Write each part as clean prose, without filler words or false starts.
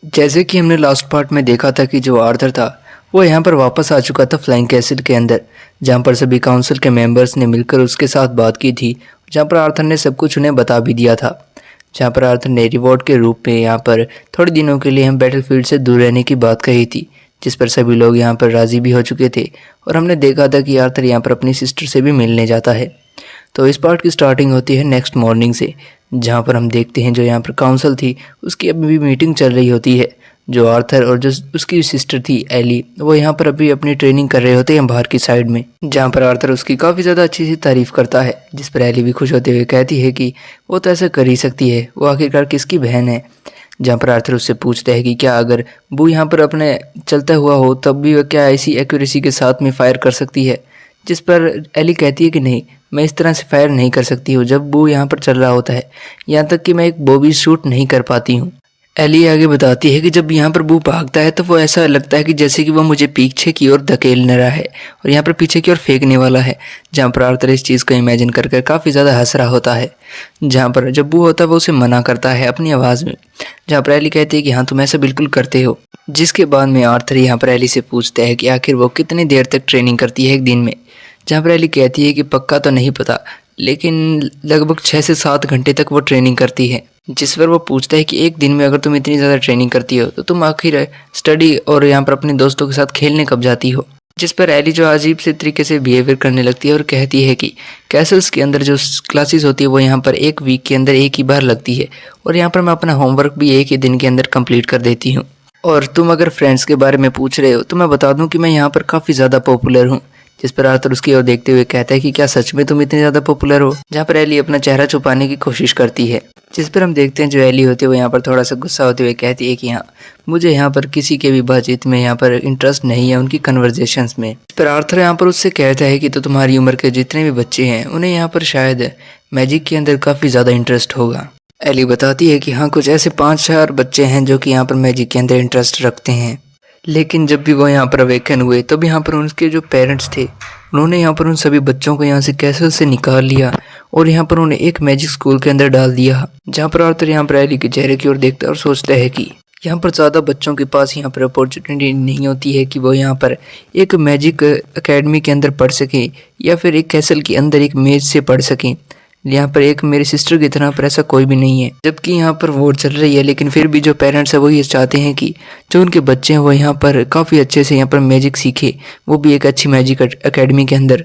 जैसे कि हमने लास्ट पार्ट में देखा था कि जो आर्थर था वो यहाँ पर वापस आ चुका था फ्लाइंग कैसल के अंदर, जहाँ पर सभी काउंसिल के मेंबर्स ने मिलकर उसके साथ बात की थी, जहाँ पर आर्थर ने सब कुछ उन्हें बता भी दिया था। जहाँ पर आर्थर ने रिवॉर्ड के रूप में यहाँ पर थोड़े दिनों के लिए हम बैटलफील्ड से दूर रहने की बात कही थी, जिस पर सभी लोग यहाँ पर राज़ी भी हो चुके थे। और हमने देखा था कि आर्थर यहाँ पर अपनी सिस्टर से भी मिलने जाता है। तो इस पार्ट की स्टार्टिंग होती है नेक्स्ट मॉर्निंग से, जहाँ पर हम देखते हैं जो यहाँ पर काउंसिल थी उसकी अभी भी मीटिंग चल रही होती है। जो आर्थर और जो उसकी सिस्टर थी एली, वो यहाँ पर अभी अपनी ट्रेनिंग कर रहे होते हैं बाहर की साइड में, जहाँ पर आर्थर उसकी काफ़ी ज़्यादा अच्छी सी तारीफ करता है, जिस पर एली भी खुश होते हुए कहती है कि वो तो ऐसा कर ही सकती है, वो आखिरकार किसकी बहन है। जहाँ पर आर्थर उससे पूछता है कि क्या अगर बू यहाँ पर अपने चलता हुआ हो तब भी वह क्या ऐसी एक्यूरेसी के साथ में फायर कर सकती है, जिस पर एली कहती है कि नहीं, मैं इस तरह से फायर नहीं कर सकती हूँ जब बू यहाँ पर चल रहा होता है, यहाँ तक कि मैं एक बो भी शूट नहीं कर पाती हूँ। एली आगे बताती है कि जब यहाँ पर बू भागता है तो वो ऐसा लगता है कि जैसे कि वो मुझे पीछे की ओर धकेल रहा है और यहाँ पर पीछे की ओर फेंकने वाला है। जहाँ पर आर्थर इस चीज़ को इमेजिन कर कर काफ़ी ज़्यादा हंस रहा होता है। जहाँ पर जब बू होता है वो उसे मना करता है अपनी आवाज़ में, जहाँ पर एली कहती है कि हाँ तुम ऐसा बिल्कुल करते हो। जिसके बाद में आर्थर यहाँ पर एली से पूछता है कि आखिर वो कितनी देर तक ट्रेनिंग करती है एक दिन में। जहाँ पर एली कहती है कि पक्का तो नहीं पता, लेकिन लगभग 6 से 7 घंटे तक वो ट्रेनिंग करती है। जिस पर वो पूछता है कि एक दिन में अगर तुम इतनी ज़्यादा ट्रेनिंग करती हो तो तुम आखिर स्टडी और यहाँ पर अपने दोस्तों के साथ खेलने कब जाती हो। जिस पर एली जो अजीब से तरीके से बिहेवियर करने लगती है और कहती है कि कैसल्स के अंदर जो क्लासेस होती है वो यहाँ पर एक वीक के अंदर एक ही बार लगती है और यहाँ पर मैं अपना होमवर्क भी एक ही दिन के अंदर कंप्लीट कर देती हूँ। और तुम अगर फ्रेंड्स के बारे में पूछ रहे हो तो मैं बता दूँ कि मैं यहाँ पर काफ़ी ज़्यादा पॉपुलर हूँ। जिस पर आर्थर उसकी ओर देखते हुए कहता है कि क्या सच में तुम इतने ज़्यादा पॉपुलर हो। जहाँ पर एली अपना चेहरा छुपाने की कोशिश करती है, जिस पर हम देखते हैं जो एली होती है वो यहाँ पर थोड़ा सा गुस्सा होते हुए कहती है कि हाँ मुझे यहाँ पर किसी के भी बातचीत में यहाँ पर इंटरेस्ट नहीं है, उनकी कन्वर्जेशंस में। इस पर आर्थर यहाँ पर उससे कहता है कि तो तुम्हारी उम्र के जितने भी बच्चे हैं उन्हें यहाँ पर शायद मैजिक के अंदर काफ़ी ज़्यादा इंटरेस्ट होगा। एली बताती है कि हाँ कुछ ऐसे 5-4 बच्चे हैं जो कि यहाँ पर मैजिक के अंदर इंटरेस्ट रखते हैं, लेकिन जब भी वो यहाँ पर अवेकन हुए तब यहाँ पर उनके जो पेरेंट्स थे उन्होंने यहाँ पर उन सभी बच्चों को यहाँ से कैसल से निकाल लिया और यहाँ पर उन्हें एक मैजिक स्कूल के अंदर डाल दिया। जहाँ पर आर्थर यहाँ पर एली के चेहरे की ओर देखता है और सोचता है कि यहाँ पर ज़्यादा बच्चों के पास यहाँ पर अपॉर्चुनिटी नहीं होती है कि वो यहाँ पर एक मैजिक अकेडमी के अंदर पढ़ सकें या फिर एक कैसल के अंदर एक मेज से पढ़ सकें। यहाँ पर एक मेरी सिस्टर की तरह पर ऐसा कोई भी नहीं है। जबकि यहाँ पर वोट चल रही है, लेकिन फिर भी जो पेरेंट्स है वो ये चाहते हैं कि जो उनके बच्चे हैं वो यहाँ पर काफ़ी अच्छे से यहाँ पर मैजिक सीखे, वो भी एक अच्छी मैजिक अकेडमी के अंदर।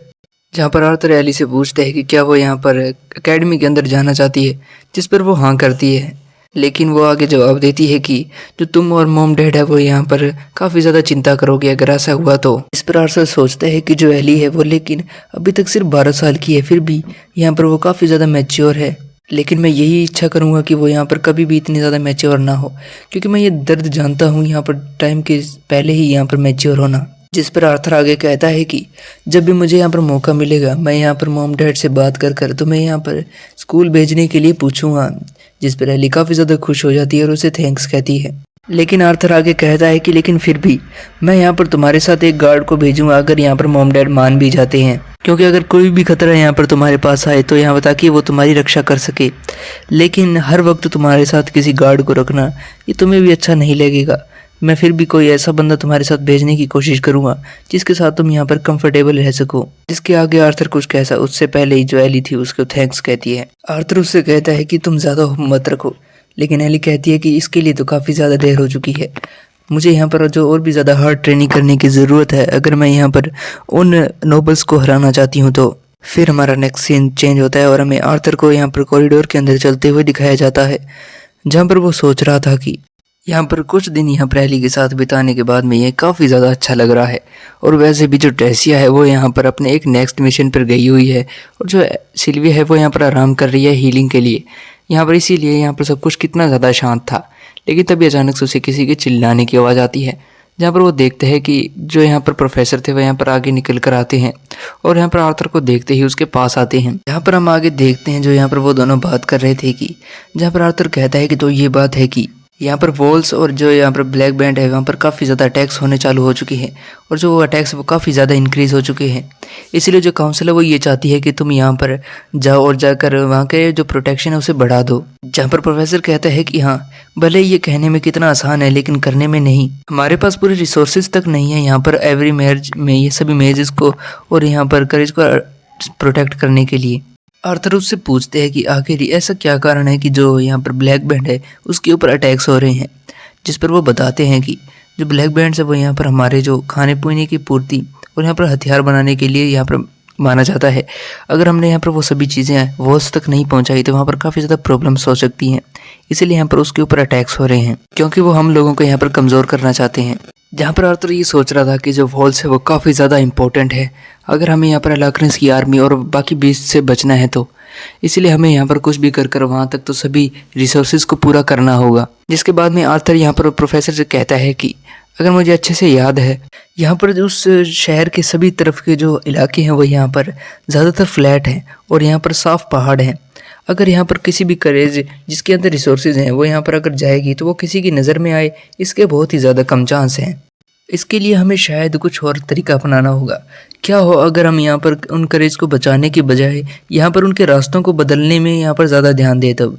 जहाँ पर आर्थर एली से पूछते हैं कि क्या वो यहाँ पर अकेडमी के अंदर जाना चाहती है, जिस पर वो हाँ करती है। लेकिन वो आगे जवाब देती है कि जो तुम और मॉम डैड है वो यहाँ पर काफ़ी ज़्यादा चिंता करोगे अगर ऐसा हुआ तो। इस पर आर्थर सोचता है कि जो एली है वो लेकिन अभी तक सिर्फ 12 साल की है, फिर भी यहाँ पर वो काफ़ी ज़्यादा मैच्योर है। लेकिन मैं यही इच्छा करूँगा कि वो यहाँ पर कभी भी इतनी ज़्यादा मैच्योर ना हो, क्योंकि मैं ये दर्द जानता हूँ यहाँ पर टाइम के पहले ही यहाँ पर मैच्योर होना। जिस पर आर्थर आगे कहता है कि जब भी मुझे यहाँ पर मौका मिलेगा मैं यहाँ पर मॉम डैड से बात कर तुम्हें यहाँ पर स्कूल भेजने के लिए पूछूंगा। जिस पर एली काफ़ी ज़्यादा खुश हो जाती है और उसे थैंक्स कहती है। लेकिन आर्थर आगे कहता है कि लेकिन फिर भी मैं यहाँ पर तुम्हारे साथ एक गार्ड को भेजूंगा अगर यहाँ पर मॉम डैड मान भी जाते हैं, क्योंकि अगर कोई भी खतरा यहाँ पर तुम्हारे पास आए तो यहाँ बता कि वो तुम्हारी रक्षा कर सके। लेकिन हर वक्त तुम्हारे साथ किसी गार्ड को रखना ये तुम्हें भी अच्छा नहीं लगेगा। मैं फिर भी कोई ऐसा बंदा तुम्हारे साथ भेजने की कोशिश करूंगा जिसके साथ तुम यहाँ पर कंफर्टेबल रह सको। जिसके आगे आर्थर कुछ कैसा उससे पहले ही जो एली थी उसको थैंक्स कहती है। आर्थर उससे कहता है कि तुम ज़्यादा मत रखो, लेकिन एली कहती है कि इसके लिए तो काफ़ी ज़्यादा देर हो चुकी है, मुझे यहाँ पर जो और भी ज़्यादा हार्ड ट्रेनिंग करने की ज़रूरत है अगर मैं यहाँ पर उन नोबल्स को हराना चाहती हूँ तो। फिर हमारा नेक्स्ट सीन चेंज होता है और हमें आर्थर को यहाँ पर कॉरिडोर के अंदर चलते हुए दिखाया जाता है, जहाँ पर वो सोच रहा था कि यहाँ पर कुछ दिन यहाँ पर एली के साथ बिताने के बाद में ये काफ़ी ज़्यादा अच्छा लग रहा है। और वैसे भी जो टेसिया है वो यहाँ पर अपने एक नेक्स्ट मिशन पर गई हुई है और जो सिल्विया है वो यहाँ पर आराम कर रही है हीलिंग के लिए यहाँ पर। इसीलिए यहाँ पर सब कुछ कितना ज़्यादा शांत था। लेकिन तभी अचानक से उसे किसी के चिल्लाने की आवाज़ आती है, जहाँ पर वो देखते हैं कि जो यहाँ पर प्रोफेसर थे वो यहाँ पर आगे निकल कर आते हैं और यहाँ पर आर्थर को देखते ही उसके पास आते हैं। जहाँ पर हम आगे देखते हैं जो यहाँ पर वो दोनों बात कर रहे थे कि जहाँ पर आर्थर कहता है कि तो ये बात है कि यहाँ पर वॉल्स और जो यहाँ पर ब्लैक बैंड है वहाँ पर काफ़ी ज़्यादा अटैक्स होने चालू हो चुके हैं और जो वो अटैक्स वो काफ़ी ज़्यादा इंक्रीज़ हो चुके हैं। इसीलिए जो काउंसिल है वो ये चाहती है कि तुम यहाँ पर जाओ और जाकर वहाँ के जो प्रोटेक्शन है उसे बढ़ा दो। जहाँ पर प्रोफेसर कहता है कि हाँ, भले ये कहने में कितना आसान है लेकिन करने में नहीं, हमारे पास पूरे रिसोर्सेज तक नहीं है यहाँ पर एवरी मैरिज में ये सभी मैरिज को और यहाँ पर करेज को प्रोटेक्ट करने के लिए। आर्थर उससे पूछते हैं कि आखिर ऐसा क्या कारण है कि जो यहाँ पर ब्लैक बैंड है उसके ऊपर अटैक्स हो रहे हैं। जिस पर वो बताते हैं कि जो ब्लैक बैंड्स है वो यहाँ पर हमारे जो खाने पीने की पूर्ति और यहाँ पर हथियार बनाने के लिए यहाँ पर माना जाता है। अगर हमने यहाँ पर वो सभी चीज़ें वॉल्स तक नहीं पहुँचाई तो वहाँ पर काफ़ी ज़्यादा प्रॉब्लम्स हो सकती हैं। इसीलिए यहाँ पर उसके ऊपर अटैक्स हो रहे हैं क्योंकि वो हम लोगों को यहाँ पर कमज़ोर करना चाहते हैं। जहाँ पर आर्थर ये सोच रहा था कि जो वॉल्स है वो काफ़ी ज़्यादा इंपॉर्टेंट है अगर हमें यहाँ पर अलाक्रेंस की आर्मी और बाकी बीस्ट से बचना है तो, इसलिए हमें यहाँ पर कुछ भी कर वहाँ तक तो सभी रिसोर्सेज को पूरा करना होगा। जिसके बाद में आर्थर यहाँ पर प्रोफेसर से कहता है कि अगर मुझे अच्छे से याद है यहाँ पर जो उस शहर के सभी तरफ के जो इलाके हैं वो यहाँ पर ज़्यादातर फ्लैट हैं और यहाँ पर साफ पहाड़ हैं। अगर यहाँ पर किसी भी करेज जिसके अंदर रिसोर्सेज हैं वो यहाँ पर अगर जाएगी तो वो किसी की नज़र में आए, इसके बहुत ही ज़्यादा कम चांस हैं। इसके लिए हमें शायद कुछ और तरीका अपनाना होगा। क्या हो अगर हम यहाँ पर उन करेज को बचाने की बजाय यहाँ पर उनके रास्तों को बदलने में यहाँ पर ज़्यादा ध्यान दे तब।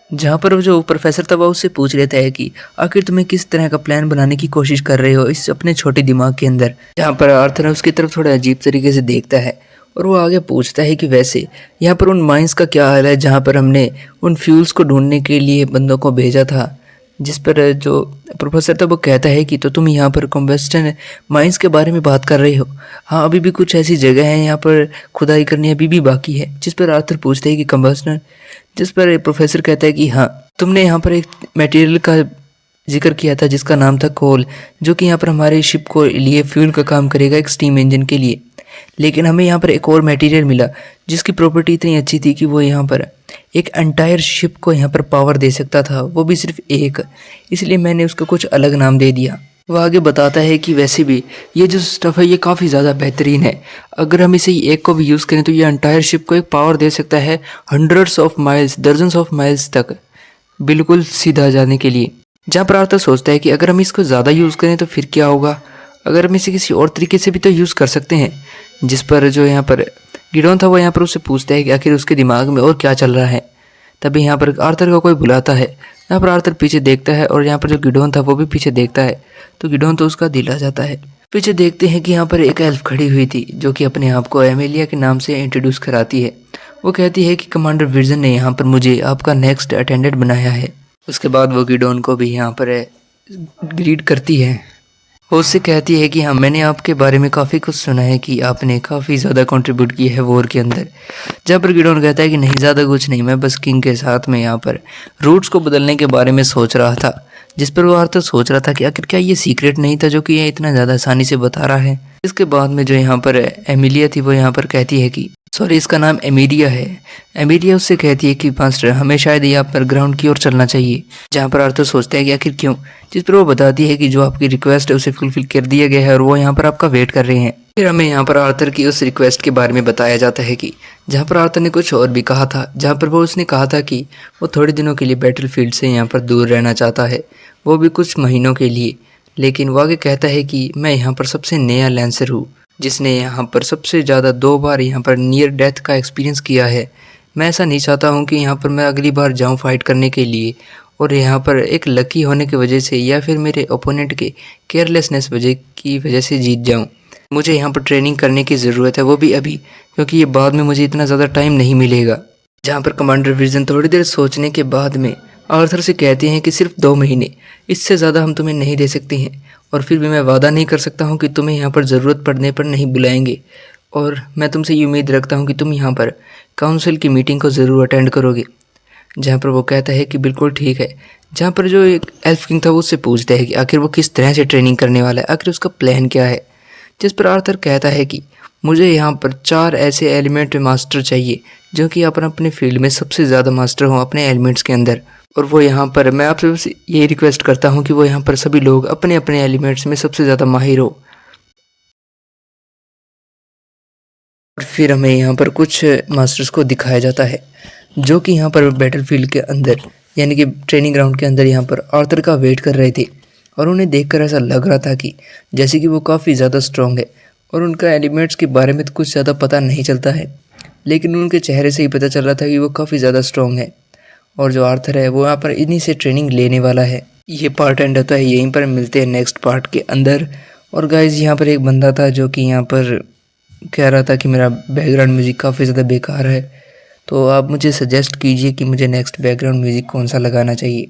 जहाँ पर जो प्रोफेसर था वो उससे पूछ लेता है कि आखिर तुम्हें किस तरह का प्लान बनाने की कोशिश कर रहे हो इस अपने छोटे दिमाग के अंदर। जहाँ पर आर्थर उसकी तरफ थोड़ा अजीब तरीके से देखता है और वो आगे पूछता है कि वैसे यहाँ पर उन माइंस का क्या हाल है जहाँ पर हमने उन फ्यूल्स को ढूंढने के लिए बंदों को भेजा था। जिस पर जो प्रोफेसर था वो कहता है कि तो तुम यहाँ पर कॉम्बस्टन माइंस के बारे में बात कर रहे हो। हाँ, अभी भी कुछ ऐसी जगह है यहाँ पर खुदाई करनी अभी भी बाकी है। जिस पर आर्थर पूछता है कि कॉम्बस्टन, जिस पर प्रोफेसर कहता है कि हाँ, तुमने यहाँ पर एक मटेरियल का जिक्र किया था जिसका नाम था कोल, जो कि यहाँ पर हमारे शिप को लिए फ्यूल का काम करेगा एक स्टीम इंजन के लिए। लेकिन हमें यहाँ पर एक और मटेरियल मिला जिसकी प्रॉपर्टी इतनी अच्छी थी कि वो यहाँ पर एक एंटायर शिप को यहाँ पर पावर दे सकता था, वो भी सिर्फ एक। इसलिए मैंने उसको कुछ अलग नाम दे दिया। वह आगे बताता है कि वैसे भी ये जो स्टफ़ है ये काफ़ी ज़्यादा बेहतरीन है। अगर हम इसे एक को भी यूज़ करें तो ये एंटायर शिप को एक पावर दे सकता है hundreds of miles, dozens of miles तक, बिल्कुल सीधा जाने के लिए। जहाँ पर आर्थर सोचता है कि अगर हम इसको ज़्यादा यूज़ करें तो फिर क्या होगा, अगर हम इसे किसी और तरीके से भी तो यूज़ कर सकते हैं। जिस पर जो यहाँ पर गिडोन था वो यहाँ पर उससे पूछता है कि आखिर उसके दिमाग में और क्या चल रहा है। तभी यहाँ पर आर्थर का कोई बुलाता है। यहाँ पर आर्थर पीछे देखता है और यहाँ पर जो गिडोन था वो भी पीछे देखता है, तो गिडोन तो उसका दिल आ जाता है। पीछे देखते हैं कि यहाँ पर एक एल्फ खड़ी हुई थी जो कि अपने आप को एमेलिया के नाम से इंट्रोड्यूस कराती है। वो कहती है कि कमांडर विजन ने यहाँ पर मुझे आपका नेक्स्ट अटेंडेंट बनाया है। उसके बाद वो गिडोन को भी यहाँ पर ग्रीट करती है। वो उससे कहती है कि हाँ, मैंने आपके बारे में काफ़ी कुछ सुना है कि आपने काफ़ी ज़्यादा कंट्रीब्यूट किया है वॉर के अंदर। जहाँ पर गिडोन कहता है कि नहीं, ज़्यादा कुछ नहीं, मैं बस किंग के साथ में यहाँ पर रूट्स को बदलने के बारे में सोच रहा था। जिस पर वो आर्थर सोच रहा था कि आखिर क्या ये सीक्रेट नहीं था जो कि ये इतना ज़्यादा आसानी से बता रहा है। इसके बाद में जो यहाँ पर एमिलिया थी वो यहाँ पर कहती है कि सॉरी, इसका नाम एमिलिया है। एमिलिया उससे कहती है कि मास्टर, हमें शायद यहाँ पर ग्राउंड की ओर चलना चाहिए। जहाँ पर आर्थर सोचते हैं कि आखिर क्यों। जिस पर वो बताती है कि जो आपकी रिक्वेस्ट है उसे फुलफिल कर दिया गया है और वो यहाँ पर आपका वेट कर रहे हैं। फिर हमें यहाँ पर आर्थर की उस रिक्वेस्ट के बारे में बताया जाता है कि जहाँ पर आर्थर ने कुछ और भी कहा था, जहाँ पर वो उसने कहा था कि वो थोड़े दिनों के लिए बैटलफील्ड से यहाँ पर दूर रहना चाहता है, वो भी कुछ महीनों के लिए। लेकिन वो आगे कहता है कि मैं यहाँ पर सबसे नया लैंसर हूँ जिसने यहाँ पर सबसे ज़्यादा 2 बार यहाँ पर नियर डेथ का एक्सपीरियंस किया है। मैं ऐसा नहीं चाहता हूँ कि यहाँ पर मैं अगली बार जाऊँ फाइट करने के लिए और यहाँ पर एक लकी होने की वजह से या फिर मेरे ओपोनेंट के केयरलेसनेस की वजह से जीत जाऊँ। मुझे यहाँ पर ट्रेनिंग करने की ज़रूरत है, वो भी अभी, क्योंकि ये बाद में मुझे इतना ज़्यादा टाइम नहीं मिलेगा। जहाँ पर कमांडर विजन थोड़ी देर सोचने के बाद में आर्थर से कहते हैं कि सिर्फ 2 महीने, इससे ज़्यादा हम तुम्हें नहीं दे सकते हैं। और फिर भी मैं वादा नहीं कर सकता हूँ कि तुम्हें यहाँ पर ज़रूरत पड़ने पर नहीं बुलाएंगे। और मैं तुमसे ये उम्मीद रखता हूँ कि तुम यहाँ पर काउंसिल की मीटिंग को ज़रूर अटेंड करोगे। जहाँ पर वो कहता है कि बिल्कुल ठीक है। जहाँ पर जो एक एल्फ किंग था वो उससे पूछता है कि आखिर वो किस तरह से ट्रेनिंग करने वाला है, आखिर उसका प्लान क्या है। जिस पर आर्थर कहता है कि मुझे यहाँ पर 4 ऐसे एलिमेंट मास्टर चाहिए जो कि अपने फील्ड में सबसे ज़्यादा मास्टर हों अपने एलिमेंट्स के अंदर। और वो यहाँ पर मैं आपसे बस यही रिक्वेस्ट करता हूँ कि वो यहाँ पर सभी लोग अपने अपने एलिमेंट्स में सबसे ज़्यादा माहिर हो। और फिर हमें यहाँ पर कुछ मास्टर्स को दिखाया जाता है जो कि यहाँ पर बैटलफील्ड के अंदर यानी कि ट्रेनिंग ग्राउंड के अंदर यहाँ पर आर्थर का वेट कर रहे थे और उन्हें देखकर ऐसा लग रहा था कि जैसे कि वो काफ़ी ज़्यादा स्ट्रॉन्ग है और उनका एलिमेंट्स के बारे में तो कुछ ज़्यादा पता नहीं चलता है, लेकिन उनके चेहरे से ही पता चल रहा था कि वो काफ़ी ज़्यादा स्ट्रॉन्ग है और जो आर्थर है वो यहाँ पर इन्हीं से ट्रेनिंग लेने वाला है। ये पार्ट एंड होता है, यहीं पर मिलते हैं नेक्स्ट पार्ट के अंदर। और गाइज यहाँ पर एक बंदा था जो कि यहाँ पर कह रहा था कि मेरा बैकग्राउंड म्यूज़िक काफ़ी ज़्यादा बेकार है, तो आप मुझे सजेस्ट कीजिए कि मुझे नेक्स्ट बैकग्राउंड म्यूज़िक कौन सा लगाना चाहिए।